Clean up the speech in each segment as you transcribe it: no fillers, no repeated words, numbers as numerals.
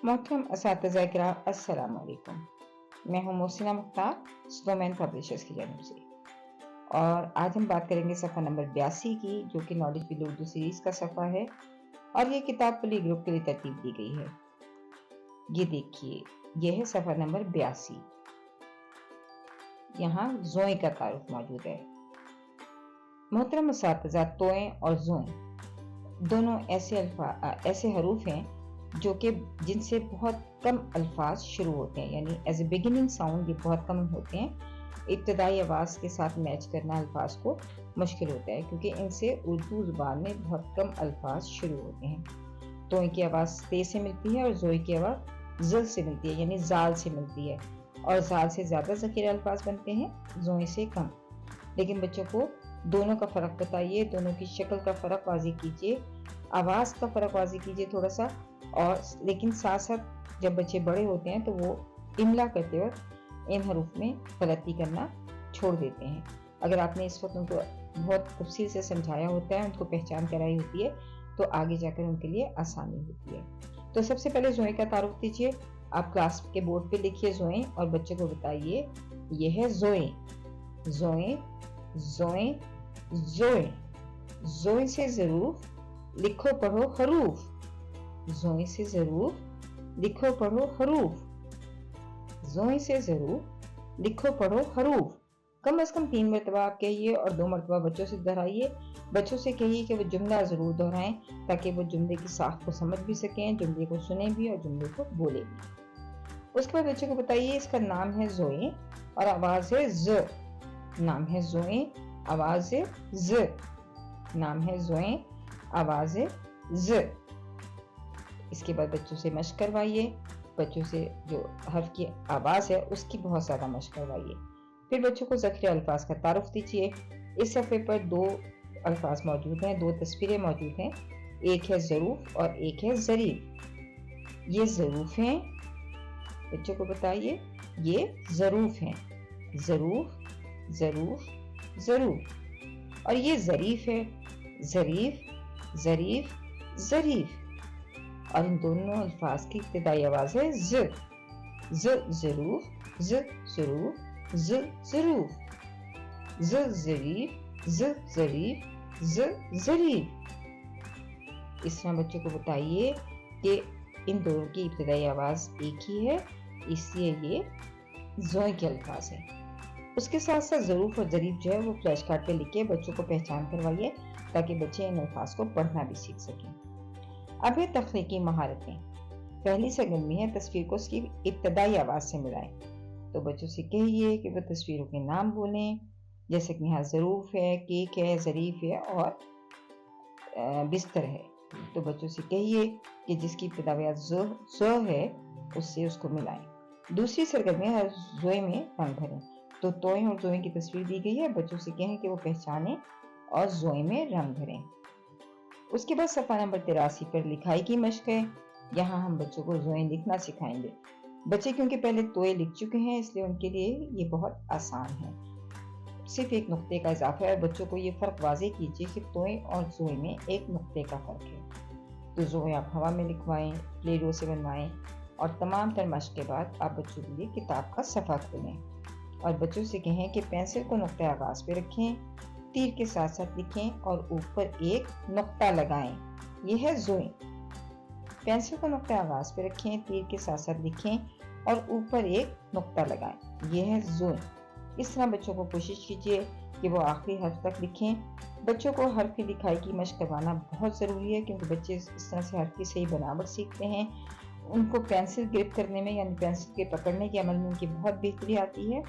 मोहतरम असातिज़ा किराम अस्सलाम वालेकुम। मैं हूँ मोहसिना मुख्तार, स्नोमैन पब्लिशर्स की जानिब से, और आज हम बात करेंगे सफ़ा नंबर 82 की, जो कि नॉलेज विद उर्दू सीरीज़ का सफ़ा है और ये किताब प्ले ग्रुप के लिए तरतीब दी गई है। ये देखिए, ये है सफ़ा नंबर 82। यहाँ ज़ोए का तारुफ मौजूद है। मोहतरम असातिज़ा, तोएं और ज़ोएं दोनों ऐसे हरूफ हैं जो कि जिनसे बहुत कम अल्फाज शुरू होते हैं, यानी एज ए बिगिनिंग साउंड ये बहुत कम होते हैं। इब्तदाई आवाज़ के साथ मैच करना अल्फाज को मुश्किल होता है, क्योंकि इनसे उर्दू ज़ुबान में बहुत कम अल्फाज शुरू होते हैं। तो इनकी आवाज़ ते से मिलती है और ज़ोई की आवाज़ ज़ल से मिलती है, यानी ज़ाल से मिलती है, और ज़ाल से ज़्यादा ज़ख़ीरा अल्फाज बनते हैं, ज़ोई से कम। लेकिन बच्चों को दोनों का फ़र्क बताइए, दोनों की शक्ल का फ़र्क वाज़ेह कीजिए, आवाज़ का फ़र्क वाज़ेह कीजिए थोड़ा सा। और लेकिन साथ साथ जब बच्चे बड़े होते हैं तो वो इमला करते वक्त इन हरूफ में गलती करना छोड़ देते हैं। अगर आपने इस वक्त उनको बहुत तफसील से समझाया होता है, उनको पहचान कराई होती है, तो आगे जाकर उनके लिए आसानी होती है। तो सबसे पहले ज़ोए का तारुफ दीजिए। आप क्लास के बोर्ड पे लिखिए ज़ोए और बच्चों को बताइए ये है ज़ोए। ज़ोए ज़ोए ज़ोए। ज़ोए से ज़रूफ लिखो पढ़ो हरूफ। ज़ोए से ज़रूफ लिखो पढ़ो हरूफ। ज़ोए से ज़रूफ लिखो पढ़ो हरूफ। कम से कम 3 मरतबा आप कहिए और 2 मरतबा बच्चों से दोहराइए। बच्चों से कहिए कि वो जुमला ज़रूर दोहराएं, ताकि वो जुमले की साख को समझ भी सकें, जुमले को सुने भी और जुमले को बोले भी। उसके बाद बच्चों को बताइए इसका नाम है ज़ोए और आवाज़ है ज़। नाम है ज़ोए, आवाज़ है ज़। नाम है ज़ोए, आवाज़ है ज़। इसके बाद बच्चों से मशक करवाइए। बच्चों से जो हर्फ की आवाज़ है उसकी बहुत ज़्यादा मशक करवाइए। फिर बच्चों को ज़ख़ीरा अल्फाज का तारुफ दीजिए। इस सफ़े पर 2 अल्फाज मौजूद हैं, 2 तस्वीरें मौजूद हैं। एक है ज़रूफ और एक है ज़रीफ। ये ज़रूफ हैं, बच्चों को बताइए ये ज़रूफ हैं। ज़रूफ ज़रूफ ज़रूफ। और ये ज़रीफ है, ज़रीफ ज़रीफ ज़रीफ। और इन दोनों अल्फाज की इब्तिदाई आवाज़ है ज़। ज़ ज़रूफ, ज़ ज़रूफ, ज़ ज़रूफ, ज़ ज़रीफ, ज़ ज़रीफ, ज़ ज़रीफ। इस तरह बच्चों को बताइए कि इन दोनों की इब्तिदाई आवाज़ एक ही है, इसलिए ये ज़ोए के अल्फाज हैं। उसके साथ साथ ज़रूफ और ज़रीफ जो है वो फ्लैश कार्ड पे लिख के बच्चों को पहचान करवाइए, ताकि बच्चे इन अल्फाज को पढ़ना भी सीख सकें। अब है तख्लीकी महारतें। पहली सरगर्मी है तस्वीर को उसकी इब्तदाई आवाज़ से मिलाएं। तो बच्चों से कहिए कि वो तस्वीरों के नाम बोलें, जैसे कि यहाँ ज़रूफ है, केक है, ज़रीफ है और बिस्तर है। तो बच्चों से कहिए कि जिसकी इब्तदाई आवाज़ ज़ है उससे उसको मिलाएं। दूसरी सरगर्मी है ज़ोए में रंग भरें। तो तोए और ज़ोए की तस्वीर दी गई है, बच्चों से कहें कि वो पहचानें और ज़ोए में रंग भरें। उसके बाद सफ़ा नंबर 83 पर लिखाई की मशक है। यहाँ हम बच्चों को ज़ोए लिखना सिखाएंगे। बच्चे क्योंकि पहले तोए लिख चुके हैं, इसलिए उनके लिए ये बहुत आसान है। सिर्फ एक नुक्ते का इजाफा है। बच्चों को ये फ़र्क वाज़ेह कीजिए कि तोए और ज़ोए में एक नुक्ते का फ़र्क है। तो ज़ोए आप हवा में लिखवाएं, प्ले डो से बनवाएं, और तमाम तर मशक के बाद आप बच्चों के लिए किताब का सफ़ा खोलें और बच्चों से कहें कि पेंसिल को नुक्ते आगाज़ पे रखें, तीर के साथ साथ लिखें और ऊपर एक नुक्ता लगाएं। यह है ज़ोए। पेंसिल को नुक्ता आगाज़ पे रखें, तीर के साथ साथ लिखें और ऊपर एक नुक्ता लगाएं। यह है ज़ोए। इस तरह बच्चों को कोशिश कीजिए कि वो आखिरी हर्फ तक लिखें। बच्चों को हर्फ की लिखाई की मशक करवाना बहुत ज़रूरी है, क्योंकि बच्चे इस तरह से हर्फ की सही बनावट सीखते हैं। उनको पेंसिल ग्रिप करने में, यानी पेंसिल के पकड़ने के अमल में उनकी बहुत बेहतरी आती है,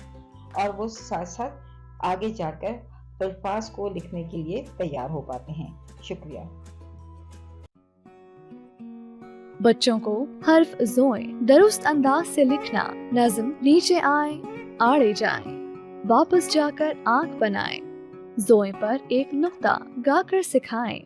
और वो साथ साथ आगे जाकर अल्फाज को लिखने के लिए तैयार हो पाते हैं। शुक्रिया। बच्चों को हर्फ ज़ोए दुरुस्त अंदाज से लिखना, नज़्म नीचे आए आड़े जाए, वापस जाकर आंख बनाएं, ज़ोए पर एक नुक्ता गाकर सिखाएं।